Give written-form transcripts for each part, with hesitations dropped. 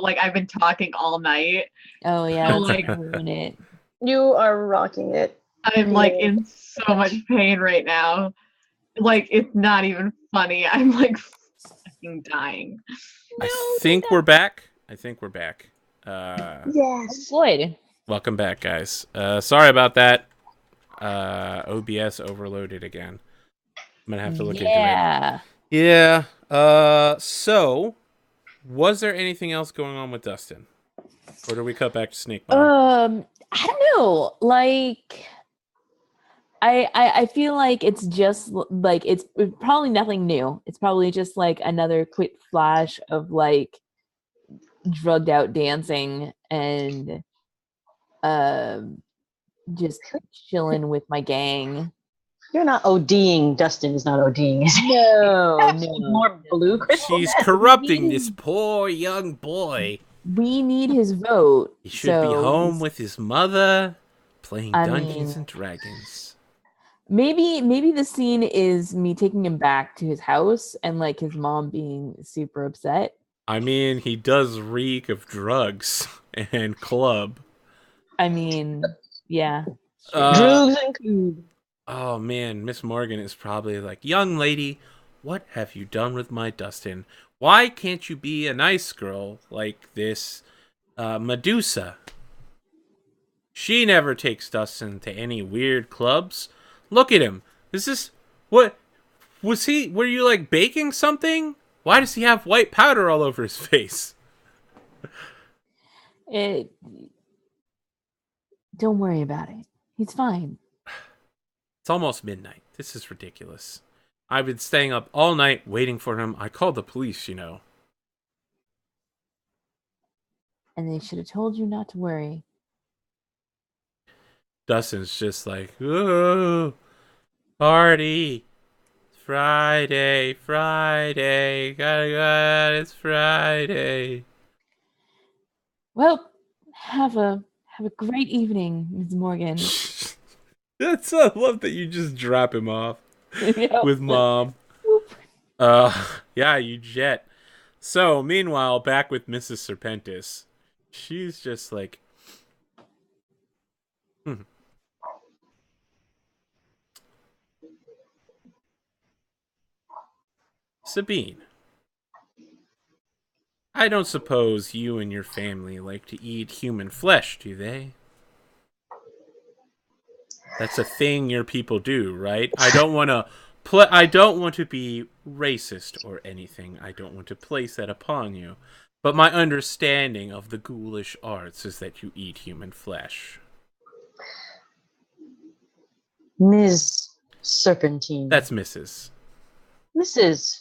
like I've been talking all night. Oh yeah, So that's like gonna ruin it. You are rocking it. I'm like in so much pain right now. Like it's not even funny. I'm like fucking dying. I think we're back. I think we're back. Yes. Floyd. Welcome back, guys. Sorry about that. OBS overloaded again. I'm gonna have to look into it. Yeah. So, was there anything else going on with Dustin, or do we cut back to Snake Mom? I don't know. Like, I feel like it's just like it's probably nothing new. It's probably just like another quick flash of like drugged out dancing and just chilling with my gang. You're not ODing. Dustin is not ODing. No, More blue crystal. She's corrupting this poor young boy. We need his vote. He should be home with his mother, playing Dungeons and Dragons. Maybe the scene is me taking him back to his house and like his mom being super upset. I mean, he does reek of drugs and club. I mean, yeah. Drugs and food. Oh man, Miss Morgan is probably like, young lady, what have you done with my Dustin? Why can't you be a nice girl like this Medusa? She never takes Dustin to any weird clubs. Look at him. What was he? Were you like baking something? Why does he have white powder all over his face? Don't worry about it. He's fine. It's almost midnight. This is ridiculous. I've been staying up all night waiting for him. I called the police, you know. And they should have told you not to worry. Dustin's just like, ooh, party. Friday, gotta go out, it's Friday. Well, have a great evening, Ms. Morgan. I love that you just drop him off with mom. Yeah, you jet. So, meanwhile, back with Mrs. Serpentis. She's just like, Sabine, I don't suppose you and your family like to eat human flesh, do they? That's a thing your people do, right? I don't want to be racist or anything. I don't want to place that upon you. But my understanding of the ghoulish arts is that you eat human flesh. Ms. Serpentine. That's Mrs. Mrs.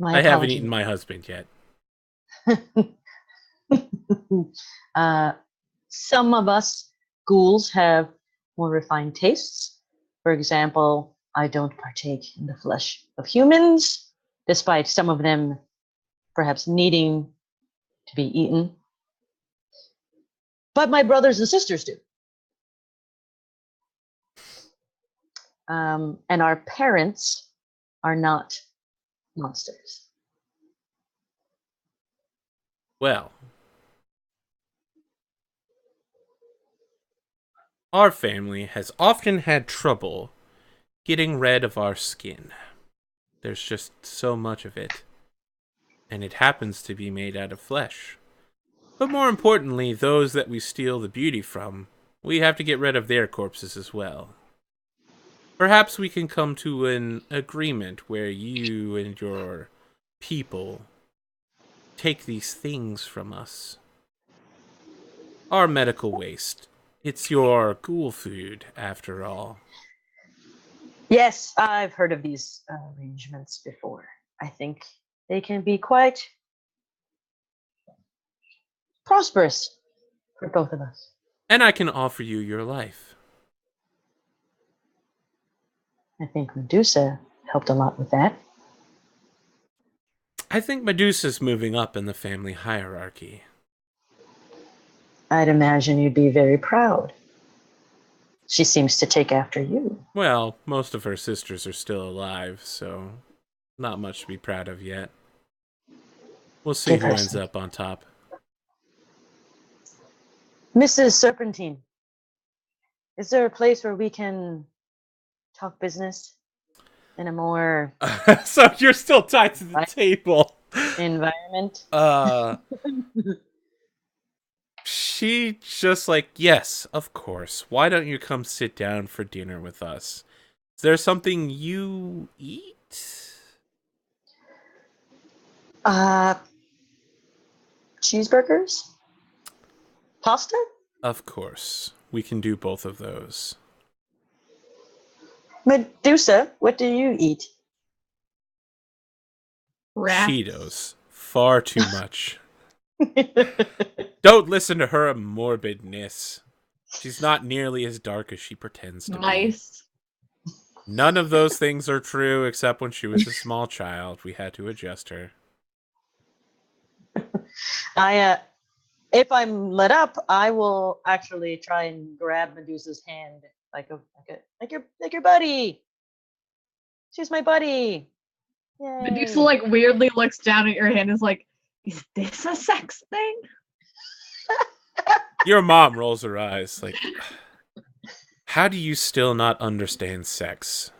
I haven't eaten my husband yet. Some of us ghouls have more refined tastes. For example, I don't partake in the flesh of humans, despite some of them perhaps needing to be eaten. But my brothers and sisters do. And our parents are not monsters. Well, our family has often had trouble getting rid of our skin. There's just so much of it. And it happens to be made out of flesh. But more importantly, those that we steal the beauty from, we have to get rid of their corpses as well. Perhaps we can come to an agreement where you and your people take these things from us. Our medical waste. It's your ghoul food, after all. Yes, I've heard of these arrangements before. I think they can be quite prosperous for both of us. And I can offer you your life. I think Medusa helped a lot with that. I think Medusa's moving up in the family hierarchy. I'd imagine you'd be very proud. She seems to take after you. Well, most of her sisters are still alive, so not much to be proud of yet. We'll see who ends up on top. Mrs. Serpentine, is there a place where we can talk business in a more So you're still tied to the Right. table. environment? She just like, yes, of course. Why don't you come sit down for dinner with us? Is there something you eat? Cheeseburgers? Pasta? Of course. We can do both of those. Medusa, what do you eat? Rats. Cheetos. Far too much. Don't listen to her morbidness. She's not nearly as dark as she pretends to be. Mice. None of those things are true, except when she was a small child. We had to adjust her. If I'm let up, I will actually try and grab Medusa's hand like your buddy. She's my buddy. Yay. Medusa like weirdly looks down at your hand and is like, is this a sex thing? Your mom rolls her eyes like, how do you still not understand sex?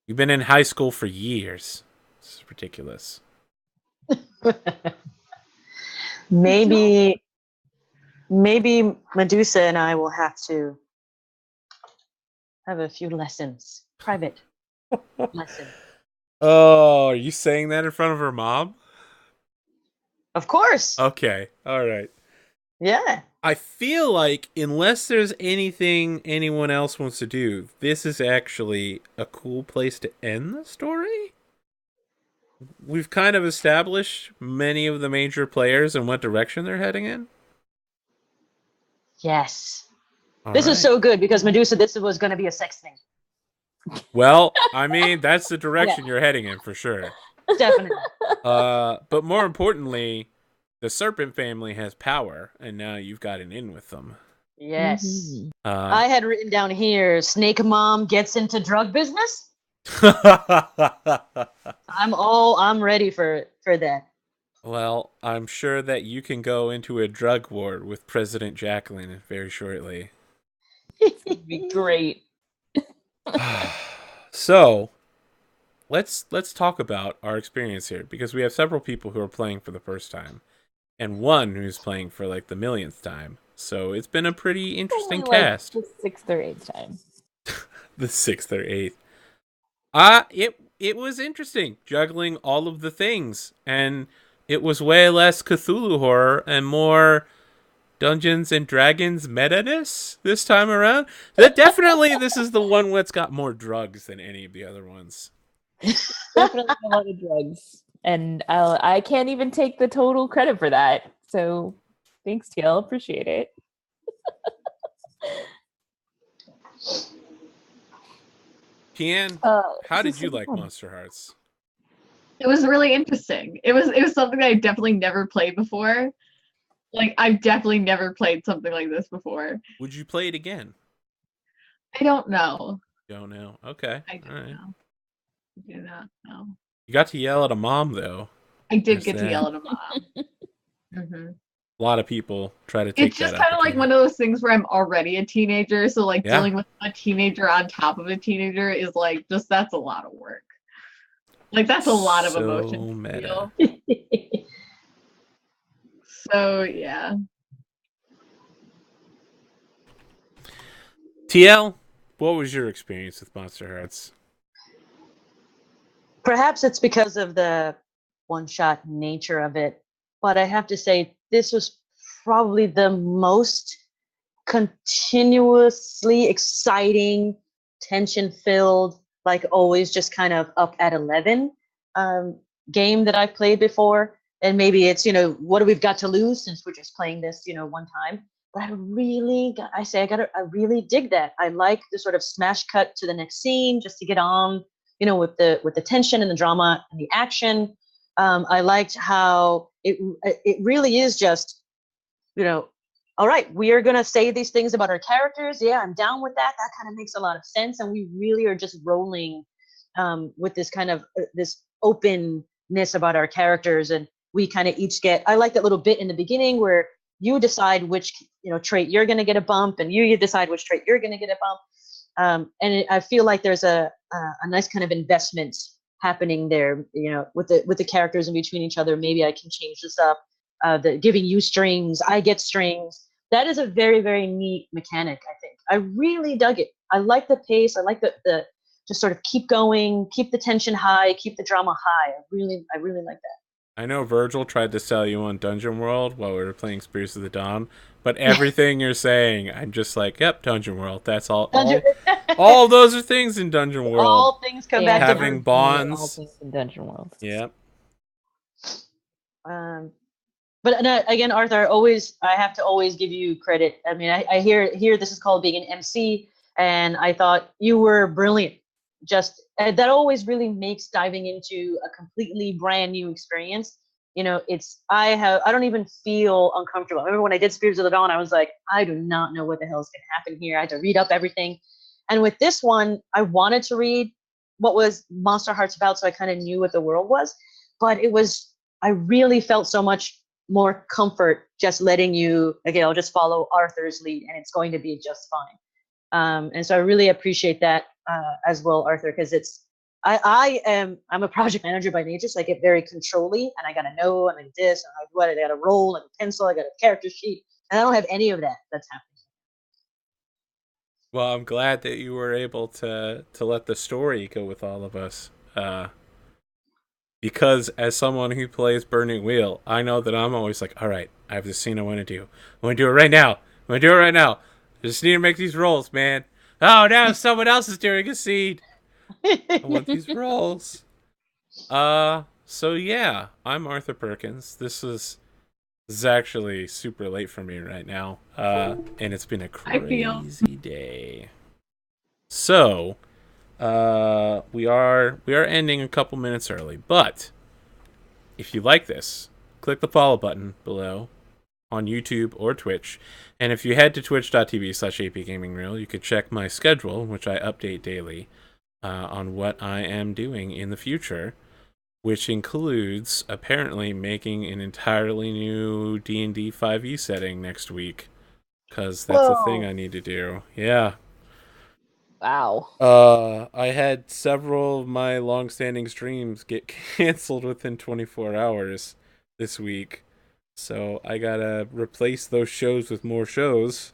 You've been in high school for years. This is ridiculous. maybe Medusa and I will have to have a few lessons. Private lessons. Oh, are you saying that in front of her mom? Of course. Okay, all right. Yeah. I feel like unless there's anything anyone else wants to do, this is actually a cool place to end the story. We've kind of established many of the major players and what direction they're heading in. Yes. All This is right. so good because Medusa, this was going to be a sex thing. Well, I mean, that's the direction you're heading in for sure. Definitely. But more importantly, the serpent family has power, and now you've got an in with them. Yes. Mhm. I had written down here, Snake Mom gets into drug business. I'm ready for that. Well, I'm sure that you can go into a drug war with President Jacqueline very shortly. It'd be great. So, let's talk about our experience here, because we have several people who are playing for the first time, and one who's playing for like the millionth time. So it's been a pretty interesting Only, cast. the 6th or 8th time. The 6th or 8th. It was interesting juggling all of the things, and it was way less Cthulhu horror and more Dungeons and Dragons meta-ness this time around. Definitely this is the one that's got more drugs than any of the other ones. Definitely a lot of drugs. And I can't even take the total credit for that. So thanks, TL. Appreciate it. Piaan, how did you like Monsterhearts? It was really interesting. It was something that I definitely never played before. Like, I've definitely never played something like this before. Would you play it again? I don't know. Don't know. Okay. I don't All right. know. I do not know. You got to yell at a mom, though. I did There's get to that. yell at a mom. hmm A lot of people try to take It's just that kind of like opportunity. one of those things where I'm already a teenager, so like Yeah. dealing with a teenager on top of a teenager is like just that's a lot of work. Like that's a lot of So emotion to meta. feel. So yeah. TL, what was your experience with Monsterhearts? Perhaps it's because of the one-shot nature of it, but I have to say this was probably the most continuously exciting, tension-filled, like always just kind of up at 11 game that I've played before. And maybe it's, what do we've got to lose since we're just playing this, one time. But I really dig that. I like the sort of smash cut to the next scene just to get on, with the tension and the drama and the action. I liked how it really is just, all right, we are going to say these things about our characters. Yeah, I'm down with that. That kind of makes a lot of sense. And we really are just rolling with this kind of this openness about our characters. And we kind of each get, I like that little bit in the beginning where you decide which, trait you're going to get a bump, and you decide which trait you're going to get a bump. I feel like there's a nice kind of investment happening there, with the characters in between each other. Maybe I can change this up. Giving you strings, I get strings. That is a very, very neat mechanic, I think. I really dug it. I like the pace. I like the just sort of keep going, keep the tension high, keep the drama high. I really like that. I know Virgil tried to sell you on Dungeon World while we were playing Spears of the Dawn, but everything you're saying, I'm just like, yep, Dungeon World. That's all. All those are things in Dungeon World. All things come back to having bonds. All things in Dungeon World. Yep. But again, Arthur, I have to always give you credit. I mean, I hear this is called being an MC, and I thought you were brilliant. Just that always really makes diving into a completely brand new experience. I don't even feel uncomfortable. I remember when I did Spears of the Dawn, I was like, I do not know what the hell is going to happen here. I had to read up everything. And with this one, I wanted to read what was Monsterhearts about, so I kind of knew what the world was. But I really felt so much more comfort just letting you, okay, I'll just follow Arthur's lead and it's going to be just fine. And so I really appreciate that as well, Arthur, because I'm a project manager by nature, so I get very controlly, and I gotta know, and I this, and I gotta roll, and a pencil, I got a character sheet, and I don't have any of that that's happening. Well, I'm glad that you were able to let the story go with all of us. Because as someone who plays Burning Wheel, I know that I'm always like, all right, I have this scene I want to do. I want to do it right now. I just need to make these rolls, man. Oh, now someone else is doing a scene. I want these rolls. So yeah, I'm Arthur Perkins. This is actually super late for me right now. And it's been a crazy day. So, we are ending a couple minutes early, but if you like this, click the follow button below on YouTube or Twitch. And if you head to twitch.tv/APGamingREAL, you could check my schedule, which I update daily, on what I am doing in the future, which includes apparently making an entirely new D&D 5e setting next week, because that's a thing I need to do. Yeah. Wow. I had several of my long-standing streams get canceled within 24 hours this week. So I gotta replace those shows with more shows,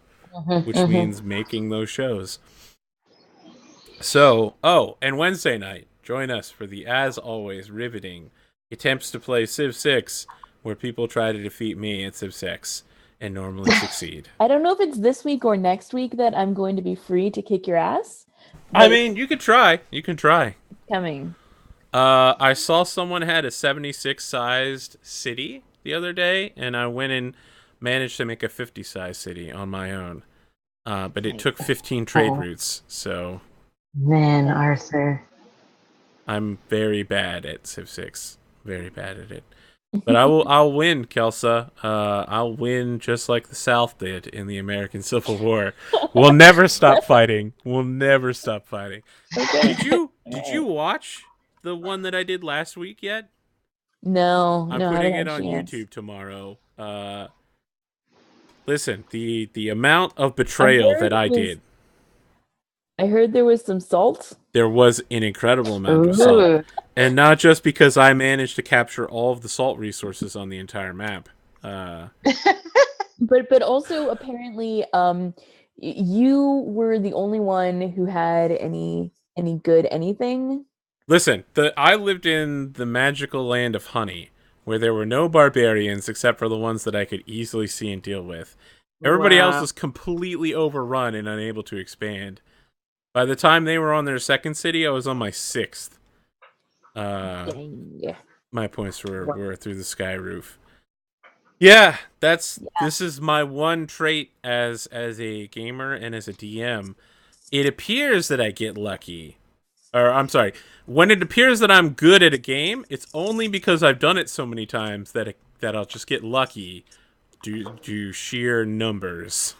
which means making those shows. So, and Wednesday night, join us for the, as always, riveting attempts to play Civ 6, where people try to defeat me at Civ 6 and normally succeed. I don't know if it's this week or next week that I'm going to be free to kick your ass. I mean, you could try. You can try. Coming. I saw someone had a 76-sized city the other day, and I went and managed to make a 50-size city on my own. But it took 15 trade routes, so... Man, Arthur. I'm very bad at Civ 6. Very bad at it. But I'll win, Kelsa. I'll win just like the South did in the American Civil War. We'll never stop fighting. We'll never stop fighting. Okay. Did you watch the one that I did last week yet? No, I'm putting it on YouTube tomorrow. Listen, the amount of betrayal that I did. I heard there was some salt. There was an incredible amount of salt. And not just because I managed to capture all of the salt resources on the entire map. But also apparently you were the only one who had any good anything. Listen, I lived in the magical land of honey, where there were no barbarians except for the ones that I could easily see and deal with. Everybody else was completely overrun and unable to expand. By the time they were on their second city, I was on my 6th. My points were through the sky roof. Yeah, this is my one trait as a gamer and as a DM. It appears that I get lucky. Or, I'm sorry, when it appears that I'm good at a game, it's only because I've done it so many times that I'll just get lucky due to sheer numbers.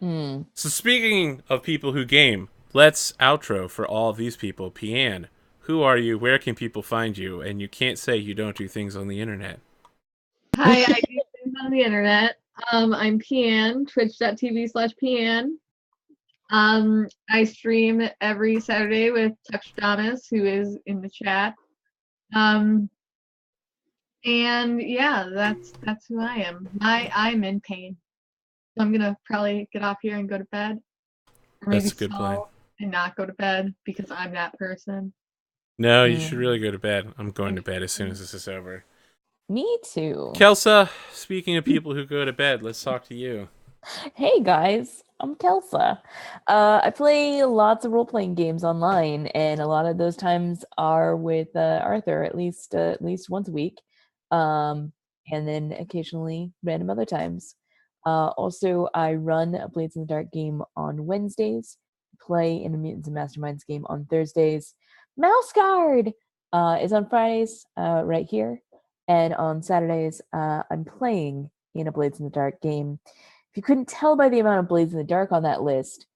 So speaking of people who game, let's outro for all of these people. Piaan, who are you? Where can people find you? And you can't say you don't do things on the internet. Hi, I do things on the internet. I'm Piaan, twitch.tv/Piaan. I stream every Saturday with Touchdonis, who is in the chat. And yeah, that's who I am. I'm in pain. So I'm gonna probably get off here and go to bed. Or maybe That's a good plan. stall and not go to bed because I'm that person. No, you should really go to bed. I'm going to bed as soon as this is over. Me too. Kelsa, speaking of people who go to bed, let's talk to you. Hey guys, I'm Kelsa. I play lots of role-playing games online, and a lot of those times are with Arthur, at least once a week, and then occasionally random other times. Also, I run a Blades in the Dark game on Wednesdays, play in a Mutants and Masterminds game on Thursdays. Mouse Guard is on Fridays, right here, and on Saturdays, I'm playing in a Blades in the Dark game. If you couldn't tell by the amount of Blades in the Dark on that list,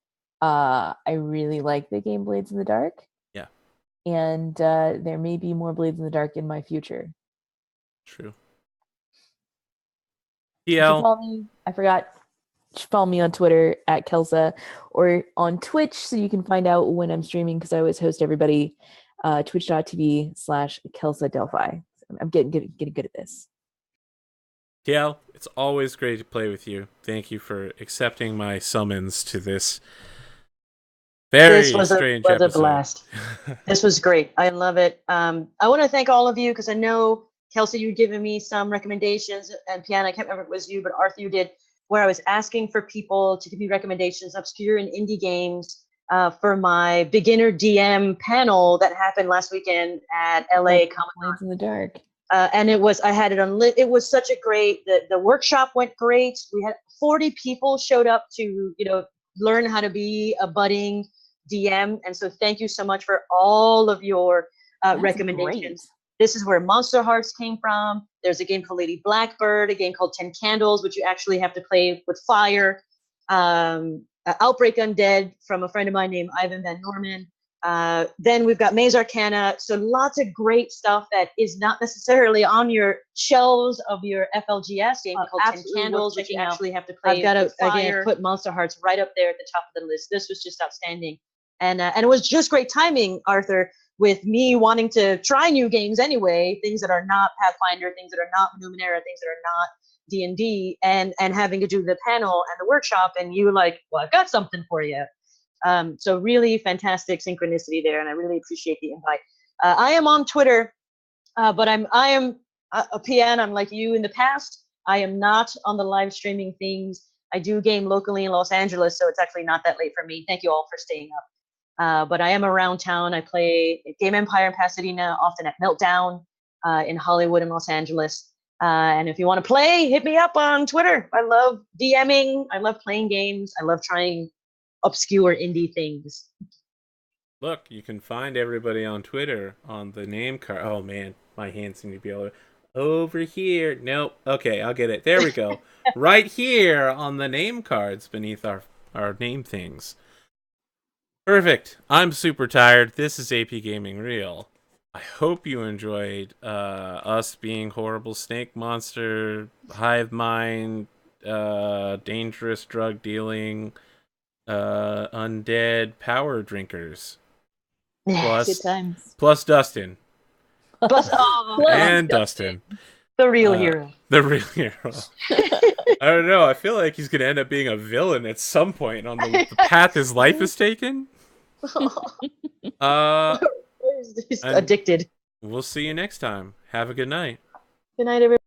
I really like the game Blades in the Dark. Yeah. And there may be more Blades in the Dark in my future. True. Follow me. I forgot. Follow me on Twitter at Kelsa or on Twitch so you can find out when I'm streaming because I always host everybody. Twitch.tv/Kelsa Delphi. I'm getting good at this. TL, it's always great to play with you. Thank you for accepting my summons to this very strange episode. This was a blast. This was great. I love it. I want to thank all of you because I know, Kelsa, you'd given me some recommendations, and Piaan, I can't remember if it was you, but Arthur, you did, where I was asking for people to give me recommendations, obscure and indie games, for my beginner DM panel that happened last weekend at LA Comic-Con. Blades in the Dark. And I had it on lit. It was such a great, the workshop went great. We had 40 people showed up to, learn how to be a budding DM. And so thank you so much for all of your recommendations. Great. This is where Monsterhearts came from. There's a game called Lady Blackbird, a game called 10 Candles, which you actually have to play with fire. Outbreak Undead from a friend of mine named Ivan Van Norman. Then we've got Maze Arcana. So lots of great stuff that is not necessarily on your shelves of your FLGS game called 10 Candles, which you actually have to play. I've got to again put Monsterhearts right up there at the top of the list. This was just outstanding. And it was just great timing, Arthur, with me wanting to try new games anyway, things that are not Pathfinder, things that are not Numenera, things that are not D&D, and having to do the panel and the workshop, and you like, well, I've got something for you. So really fantastic synchronicity there, and I really appreciate the invite. I am on Twitter, but I am a Piaan. I'm like you in the past. I am not on the live streaming things. I do game locally in Los Angeles, so it's actually not that late for me. Thank you all for staying up. But I am around town. I play Game Empire in Pasadena, often at Meltdown in Hollywood and Los Angeles. And if you want to play, hit me up on Twitter. I love DMing. I love playing games. I love trying obscure indie things. Look, you can find everybody on Twitter on the name card. Oh man, my hands seem to be over here. Nope. Okay, I'll get it. There we go. Right here on the name cards beneath our name things. Perfect. I'm super tired. This is APGamingREAL. I hope you enjoyed us being horrible snake monster, hive mind, dangerous drug dealing, undead power drinkers. Plus, good times. Plus Dustin. And Dustin. The real hero. The real hero. I don't know. I feel like he's going to end up being a villain at some point on the path his life is taken. He's addicted. We'll see you next time. Have a good night. Good night, everybody.